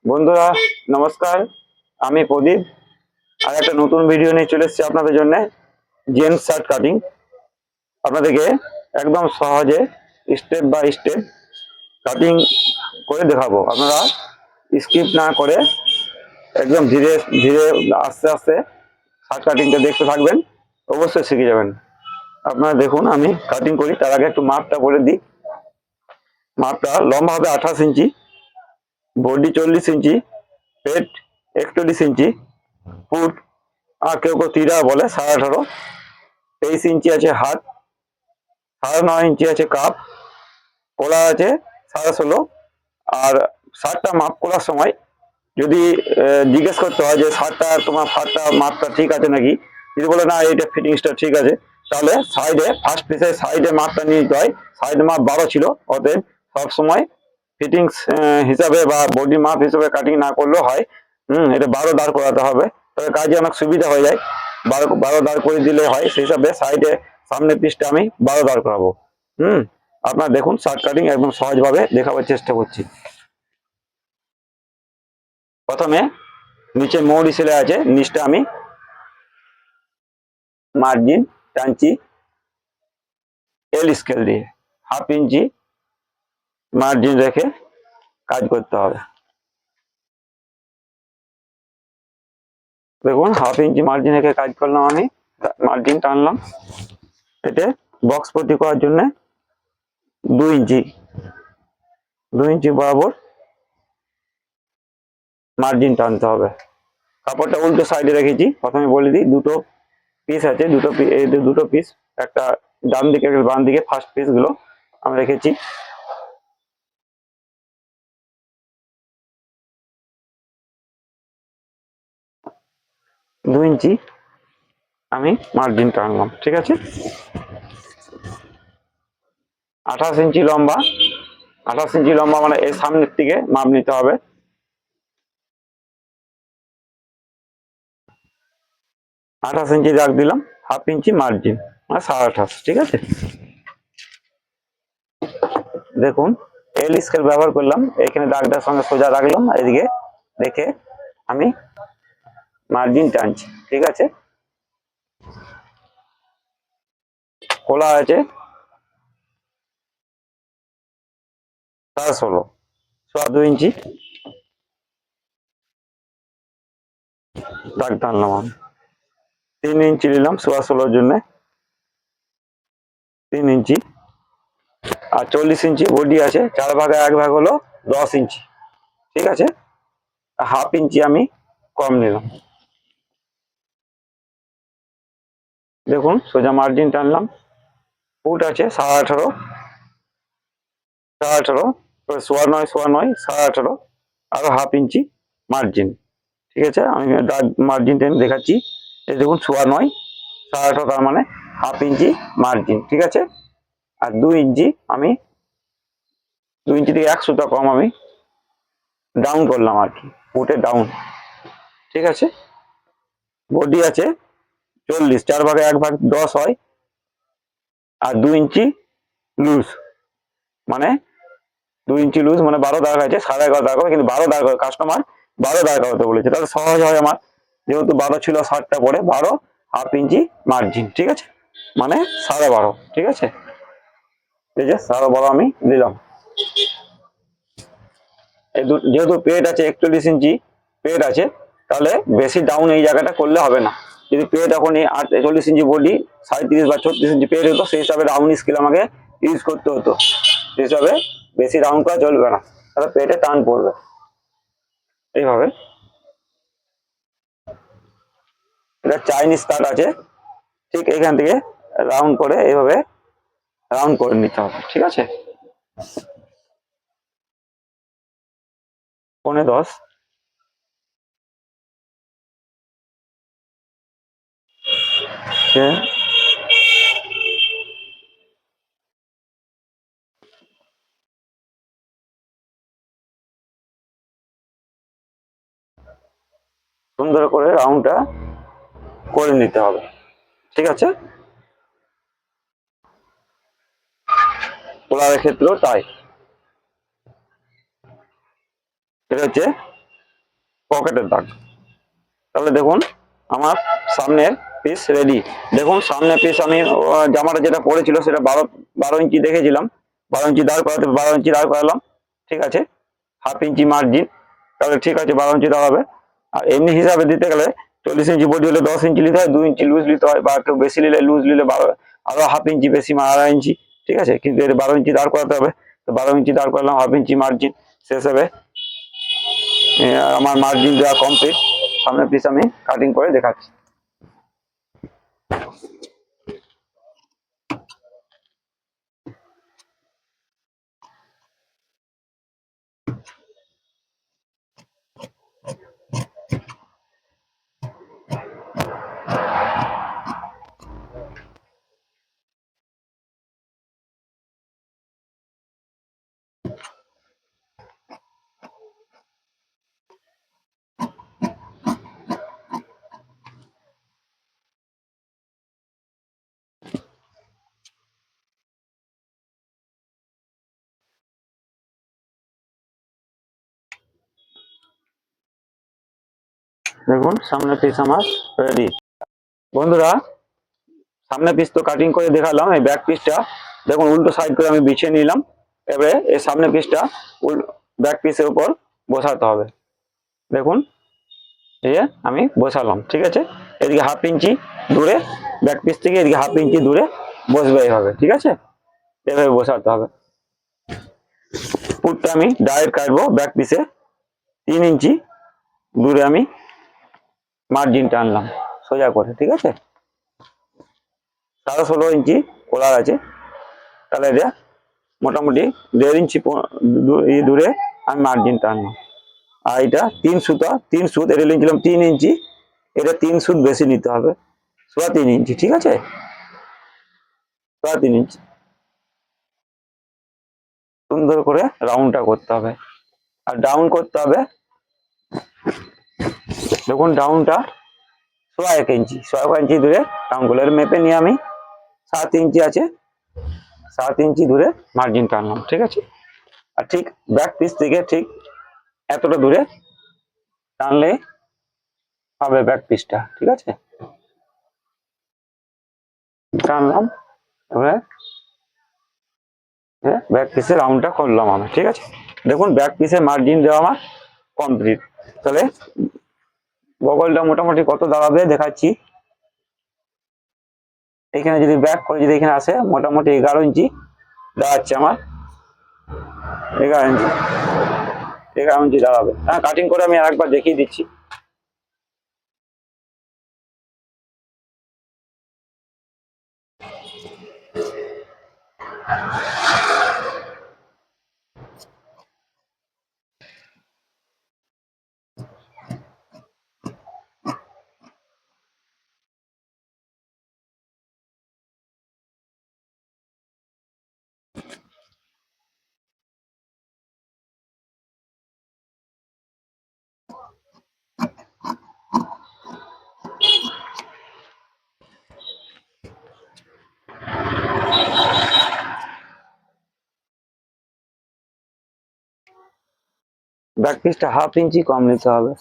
বন্ধুরা নমস্কার, আমি প্রদীপ। আর একটা নতুন ভিডিও নিয়ে চলে এসেছি আপনাদের জন্য। জেন্টস শার্ট কাটিং আপনাদেরকে একদম সহজে স্টেপ বাই স্টেপ কাটিং করে দেখাবো। আপনারা স্কিপ না করে একদম ধীরে ধীরে আস্তে আস্তে শার্ট কাটিংটা দেখতে থাকবেন, অবশ্যই শিখে যাবেন। আপনারা দেখুন আমি কাটিং করি, তার আগে একটু মাপটা বলে দিই। মাপটা লম্বা হবে 28 ইঞ্চি, বডি 40 ইঞ্চি, পেট 41 ইঞ্চি, ফুট আর কেউ কেউ তিরা বলে 18.5। 23 ইঞ্চি আছে হাত, 9.5 ইঞ্চি আছে কাপ, কোলা আছে 16.5। আর শার্টটা মাপ করার সময় যদি জিজ্ঞেস করতে হয় যে শার্টটা তোমার ফাটটা মাপটা ঠিক আছে নাকি, যদি বলে না এইটা ফিটিংসটা ঠিক আছে, তাহলে সাইডে ফার্স্ট পিসের সাইডে মাপটা নিয়ে নিতে হয়। সাইড মাপ 12 ছিল, অতএব সবসময় ফিটিংস হিসাবে বা বডি মাপ হিসাবে কাটিং না করলেও হয়। এটা 12 দাঁড় করাতে হবে, তবে কাজে অনেক সুবিধা হয়ে যায়। 12 দাঁড় করে দিলে হয়, সেই হিসাবে সাইডে সামনের পিসটা আমি 12 দাঁড় করাবো। আপনারা দেখুন শার্ট কাটিং একদম সহজভাবে দেখাবার চেষ্টা করছি। প্রথমে নিচে মৌরি সেলাই আছে, নিচটা আমি মার্জিন টানছি এল স্কেল দিয়ে। 1/2 ইঞ্চি মার্জিন রেখে কাজ করতে হবে। দেখুন 1/2 ইঞ্চি মার্জিন রেখে কাজ করলাম, আমি মার্জিন টানলাম। এতে বক্স পটি করার জন্য 2 ইঞ্চি 2 ইঞ্চি বরাবর মার্জিন টানতে হবে। কাপড়টা উল্টো সাইডে রেখেছি। প্রথমে বলে দিই, দুটো পিস আছে, দুটো পিস, একটা ডান দিকে একটা বাম দিকে। ফার্স্ট পিস গুলো আমি রেখেছি। দু ইঞ্চি আমি মার্জিন টানলাম, ঠিক আছে। 28 ইঞ্চি লম্বা, 28 ইঞ্চি লম্বা মানে এই সামনের দিকে মাপ নিতে হবে। 28 ইঞ্চি দাগ দিলাম, 1/2 ইঞ্চি মার্জিন মানে 28.5, ঠিক আছে। দেখুন এল স্কেল ব্যবহার করলাম, এখানে দাগটার সঙ্গে সোজা রাখলাম, এদিকে রেখে আমি মার্জিন টানছি, ঠিক আছে। খোলা আছে 16.5, 2 ইঞ্চি দাগ টানলাম আমি। 3 ইঞ্চি নিলাম 16.5 জন্য, 3 ইঞ্চি। আর 40 ইঞ্চি বডি আছে, 4/1 হলো 10 ইঞ্চি, ঠিক আছে। 1/2 ইঞ্চি আমি কম নিলাম। দেখুন সোজা মার্জিন টানলাম। ফুট আছে 18.5, 18.5 সোয়া নয় 18.5, আরো 1/2 ইঞ্চি মার্জিন, ঠিক আছে। আমি মার্জিন টেনে দেখাচ্ছি। এই দেখুন 9.5 18.5, তার মানে 1/2 ইঞ্চি মার্জিন, ঠিক আছে। আর 2 ইঞ্চি আমি 2 ইঞ্চি থেকে 1 সুতা কম আমি ডাউন করলাম আর কি, ফুটে ডাউন, ঠিক আছে। বডি আছে 40, 4/1 হয়। আর 2 ইঞ্চি লুজ, মানে 2 ইঞ্চি লুজ মানে 12 দাগ আছে, 11.5 দাগ হবে, কিন্তু 12 দাগ কাস্টমার 12 দাগ করতে বলেছে, তাহলে সহজ হয় আমার। যেহেতু 12 ছিল শার্টটা পরে 12, 1/2 ইঞ্চি মার্জিন, ঠিক আছে, মানে 12.5, ঠিক আছে। এই যে 12.5 আমি দিলাম। যেহেতু পেট আছে 41 ইঞ্চি পেট আছে, তাহলে বেশি ডাউন এই জায়গাটা করলে হবে না। যদি পেট এখনই 40 ইঞ্চি বডি, 37 বা 36 ইঞ্চি পেট হতো, সেই হিসাবে রাউন্ড স্কেল আমাকে ইউজ করতে হতো। সেই হিসাবে বেশি রাউন্ড করা চলবে না, তাহলে পেটে টান পড়বে। এইভাবে এটা চাইনিজ কাট আছে, ঠিক এখান থেকে রাউন্ড করে এইভাবে রাউন্ড করে নিতে হবে, ঠিক আছে। 9.5 সুন্দর করে রাউন্ডটা করে নিতে হবে, ঠিক আছে। পোলারের ক্ষেত্রেও তাই। এটা হচ্ছে পকেটের দাগ। তাহলে দেখুন আমার সামনের পিস রেডি। দেখুন সামনের পিস আমি জামাটা যেটা পড়েছিল সেটা 12 ইঞ্চি দেখেছিলাম, 12 ইঞ্চি দাঁড় করাতে 12 ইঞ্চি দাঁড় করালাম, ঠিক আছে, হাফ ইঞ্চি মার্জিন, তাহলে ঠিক আছে 12 ইঞ্চি দাঁড়াবে। আর এমনি হিসাবে দিতে গেলে 40 ইঞ্চি বডি হলে 10 ইঞ্চি নিতে হয়, 2 ইঞ্চি লুজ নিতে হয়, বা কেউ বেশি নিলে লুজ নিলে আরো হাফ ইঞ্চি বেশি 2.5 ইঞ্চি, ঠিক আছে, কিন্তু এর 12 ইঞ্চি দাঁড় করাতে হবে। তো 12 ইঞ্চি দাঁড় করালাম, হাফ ইঞ্চি মার্জিন, শেষ হবে আমার মার্জিন দেওয়া কমপ্লিট। সামনের পিস আমি কাটিং করে দেখাচ্ছি। দেখুন সামনের পিস আমার রেডি। বন্ধুরা সামনের পিস তো কাটিং করে দেখালাম, এই ব্যাক পিসটা দেখুন উল্টো সাইড করে আমি বিছিয়ে নিলাম। এবারে এই সামনের পিসটা ব্যাক পিসের উপর বসাতে হবে। দেখুন এই যে আমি বসালাম, ঠিক আছে, এদিকে হাফ ইঞ্চি দূরে, ব্যাক পিস থেকে এদিকে হাফ ইঞ্চি দূরে বসবে এইভাবে, ঠিক আছে, এভাবে বসাতে হবে। পুটটা আমি ডাইরেক্ট কাটবো ব্যাক পিসে 3 ইঞ্চি দূরে আমি মার্জিন টানলাম সোজা করে, ঠিক আছে, 16.5 ইঞ্চি কলার আছে, তাহলে এটা মোটামুটি 1.5 ইঞ্চি দূরে আমি মার্জিন টানলাম। আর এটা 3 সুতা, 3 সুত, এটা নিয়েছিলাম 3 ইঞ্চি, এটা 3 সুত বেশি নিতে হবে, 3.25 ইঞ্চি, ঠিক আছে, 3.25 ইঞ্চি সুন্দর করে রাউন্ডটা করতে হবে। আর ডাউন করতে হবে, দেখুন ডাউনটা 1.25 ইঞ্চি, 1.25 ইঞ্চি দূরে ডাউন করলে মেপে নিয়ে আমি 7 ইঞ্চি আছে, 7 ইঞ্চি দূরে মার্জিন টানলাম, ঠিক আছে। আর ঠিক ব্যাক পিস থেকে ঠিক এতটা দূরে টানলে হবে ব্যাক পিসটা, ঠিক আছে, টানলাম। এবারে ব্যাক পিসের রাউন্ডটা করলাম আমি, ঠিক আছে। দেখুন ব্যাক পিসের মার্জিন দেওয়া আমার কমপ্লিট। তাহলে বগলটা মোটামুটি কত দাঁড়াবে দেখাচ্ছি। এখানে যদি ব্যাক করে যদি এখানে আসে মোটামুটি 11 ইঞ্চি দাঁড়াচ্ছে আমার, 11 ইঞ্চি, 11 ইঞ্চি দাঁড়াবে। হ্যাঁ কাটিং করে আমি আরেকবার দেখিয়ে দিচ্ছি। ব্যাক পিসটা হাফ ইঞ্চি কম নিতে হবে,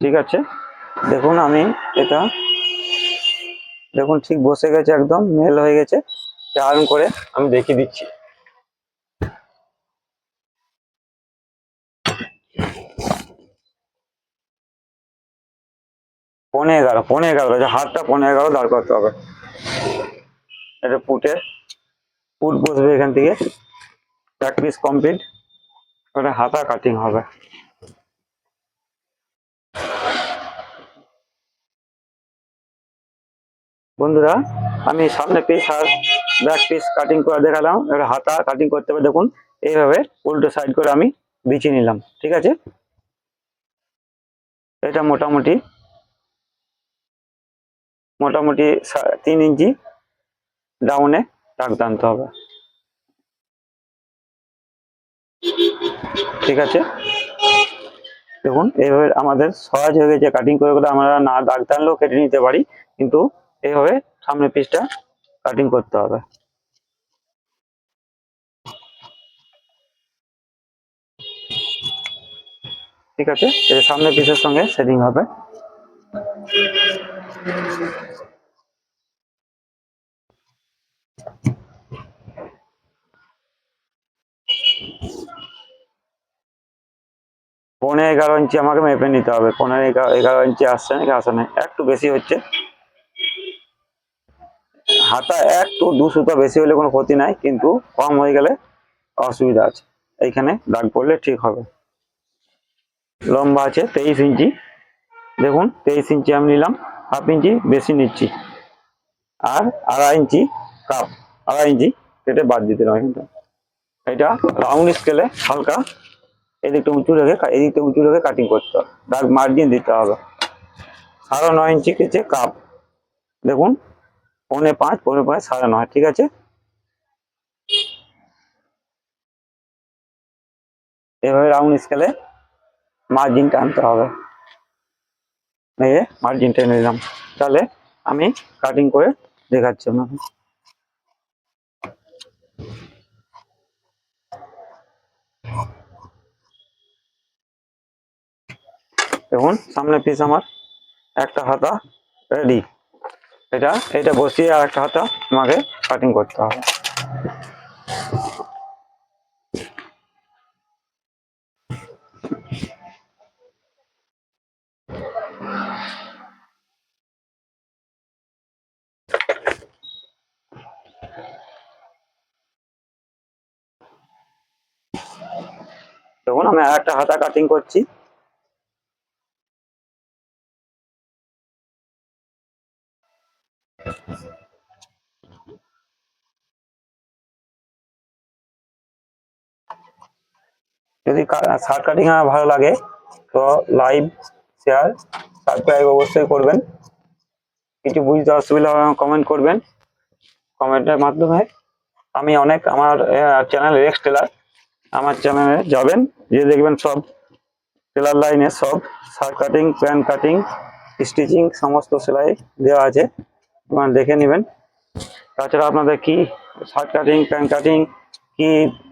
ঠিক আছে। দেখুন আমি এটা দেখুন ঠিক বসে গেছে, একদম মেল হয়ে গেছে। টার্ন করে আমি দেখিয়ে দিচ্ছি। পৌনে এগারো হাতটা 11.5 দাঁড় করতে হবে। এটা পুট বসবে এখান থেকে, ব্যাক পিস কমপ্লিট, ওটা হাতা কাটিং হবে। বন্ধুরা আমি সামনে পিস আর ব্যাক পিস কাটিং করে দেখালাম, এবার হাতা কাটিং করতে হবে। দেখুন এইভাবে উল্টো সাইড করে আমি বিছিয়ে নিলাম, ঠিক আছে। এটা মোটামুটি মোটামুটি 3 ইঞ্চি ডাউনে দাগ টানতে হবে, ঠিক আছে। দেখুন এইভাবে আমাদের সহজ হয়ে গেছে কাটিং করে, আমরা না দাগ টানলেও কেটে নিতে পারি, কিন্তু এইভাবে সামনের পিসটা কাটিং করতে হবে। ঠিক আছে, এর সামনে পিসের সঙ্গে সেটিং হবে। পনেরো 11 ইঞ্চি আমাকে মেপে নিতে হবে। 15 11 ইঞ্চি আসছে নাকি আসে না, একটু বেশি হচ্ছে। হাতা একটু 2 সুতা বেশি হলে কোনো ক্ষতি নাই, কিন্তু কম হয়ে গেলে অসুবিধা আছে। এইখানে দাগ পড়লে ঠিক হবে। লম্বা আছে 23 ইঞ্চি, দেখুন 23 ইঞ্চি আমি নিলাম, 1/2 ইঞ্চি বেশি নিচ্ছি। আর 2.5 ইঞ্চি কাপ, 2.5 ইঞ্চি কেটে বাদ দিতে হবে। কিন্তু এটা রাউন্ড স্কেলে হালকা এদিকটা উঁচু রেখে কাটিং করতে হবে, দাগ মার্জিন দিতে হবে। 9.5 ইঞ্চি কেটে কাপ, দেখুন 4.5 4.5 9.5, ঠিক আছে। এভাবে রাউন্ড স্কেলে মার্জিন টানতে হবে। মার্জিন টেনে নিলাম, তাহলে আমি কাটিং করে দেখাচ্ছি আপনাকে। দেখুন সামনে পিস আমার একটা হাতা রেডি। এটা বসিয়ে আর একটা হাতা আমাকে কাটিং করতে হবে। দেখুন আমি আর একটা হাতা কাটিং করছি। যদি শার্ট কাটিং আমার ভালো লাগে তো লাইভ শেয়ার সাবস্ক্রাইব অবশ্যই করবেন। কিছু বুঝতে অসুবিধা হলে কমেন্ট করবেন, কমেন্টের মাধ্যমে আমি অনেক আমার চ্যানেল এক্স টেলার, আমার চ্যানেলে যাবেন, যে দেখবেন সব টেলার লাইনে সব shirt cutting, pant cutting, stitching সমস্ত সেলাই দেওয়া আছে, আপনারা দেখে নেবেন। তাছাড়া আপনাদের কি শার্ট কাটিং, প্যান্ট কাটিং কি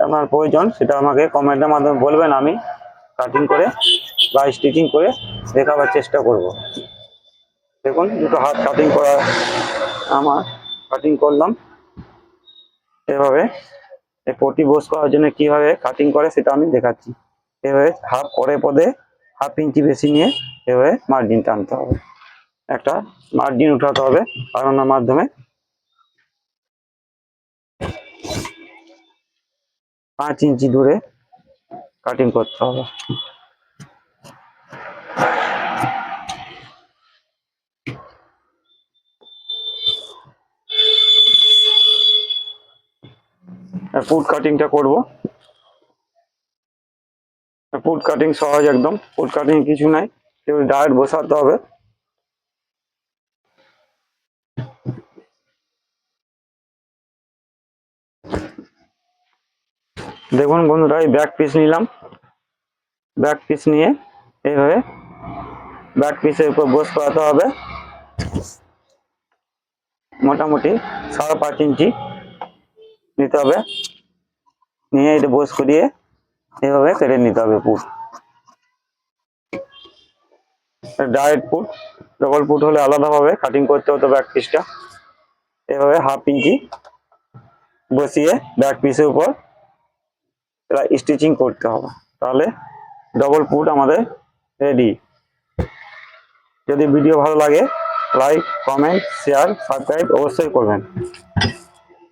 আপনার প্রয়োজন সেটা আমাকে কমেন্টের মাধ্যমে বলবেন, আমি কাটিং করে বা স্টিচিং করে দেখাবার চেষ্টা করব। দেখুন দুটো হাত কাটিং করা আমার কাটিং করলাম। এভাবে এই পটি বোস করার জন্য কিভাবে কাটিং করে সেটা আমি দেখাচ্ছি। এভাবে পদে 1/2 ইঞ্চি বেশি নিয়ে এভাবে মার্জিন টানতে হবে, একটা মার্জিন উঠাতে হবে কারণের মাধ্যমে। 5 ইঞ্চি দূরে কাটিং করতে হবে। ফুট কাটিংটা করব। ফুট কাটিং সহজ একদম, ফুট কাটিং কিছু নাই, কেবল ডাইরেক্ট বসাতে হবে। দেখুন বন্ধুরা, এই ব্যাক পিস নিলাম, ব্যাক পিস নিয়ে এইভাবে ব্যাক পিসের উপর বোস করাতে হবে। মোটামুটি 5.5 ইঞ্চি নিতে হবে, নিয়ে এটা বোস করিয়ে এভাবে কেটে নিতে হবে put. Direct put, double put হলে আলাদাভাবে কাটিং করতে হতো ব্যাক পিসটা। এভাবে 1/2 ইঞ্চি বসিয়ে ব্যাক পিসের উপর স্টিচিং করতে হবে, তাহলে ডবল পুট আমাদের রেডি। যদি ভিডিও ভালো লাগে লাইক, কমেন্ট, শেয়ার, সাবস্ক্রাইব অবশ্যই করবেন।